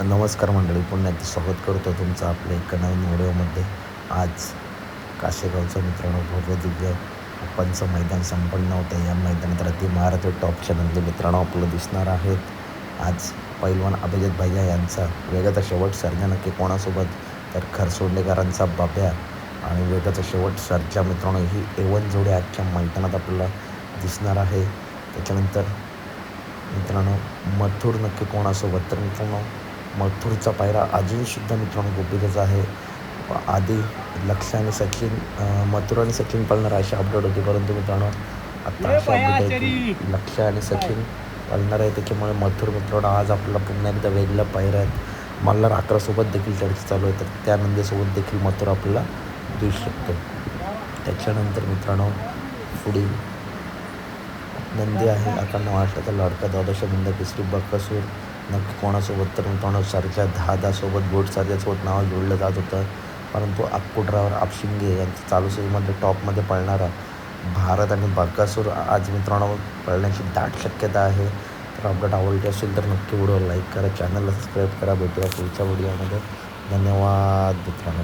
नमस्कार मंडळी, पुन्हा एकदा स्वागत करतो तुमचं आपल्या एका नवीन व्हिडिओमध्ये. आज काशेगावचं मित्रांनो भव्य दिव्य ओपनचं मैदान संपन्न होतं. या मैदानात रती महारथी टॉपच्या नंदी मित्रांनो आपलं दिसणार आहेत. आज पैलवान अभिजित भैया यांचा वेगाचा शेवट सर्जा नक्की कोणासोबत, तर खरसोंडेकरांचा बाब्या आणि वेगाचा शेवट सर्जा मित्रांनो ही एवन जोडी आजच्या मैदानात आपल्याला दिसणार आहे. त्याच्यानंतर मित्रांनो मथुर नक्की कोणासोबत, तर मित्रांनो मथुरचा पायरा अजूनसुद्धा मित्रांनो गुपितच आहे. आधी लक्ष आणि सचिन, मथुर आणि सचिन पळणार अशी अपडेट होती, परंतु मित्रांनो आता अशी अपडेट आहे की लक्ष आणि सचिन पळणार आहे. त्याच्यामुळे मथुर मित्रांनो आज आपल्याला पुन्हा एकदा वेगळं पायरा आहेत. मल्हार 11सोबत देखील चर्चा चालू आहे, तर त्या नंदीसोबत देखील मथुर आपल्याला दिसू शकतो. त्याच्यानंतर मित्रांनो पुढील नंदी आहे अखंड महाराष्ट्राचा लाडका द्वादश नंद केसरी बकासूर नक्की कोणासोबत, तर मित्रांनो सर्जा 10-10 गोड सर्जासोबत नाव जोडलं जात होतं, परंतु अक्कोड्रावर आपशिंगे यांचं चालू सीझनमध्ये टॉपमध्ये पळणारा भारत आणि बकासूर आज मित्रांनो पळण्याची दाट शक्यता आहे. तर अपडेट आवडली असेल तर नक्की व्हिडिओ लाईक करा, चॅनलला सबस्क्राईब करा. भेटूया पुढच्या व्हिडिओमध्ये. धन्यवाद मित्रांनो.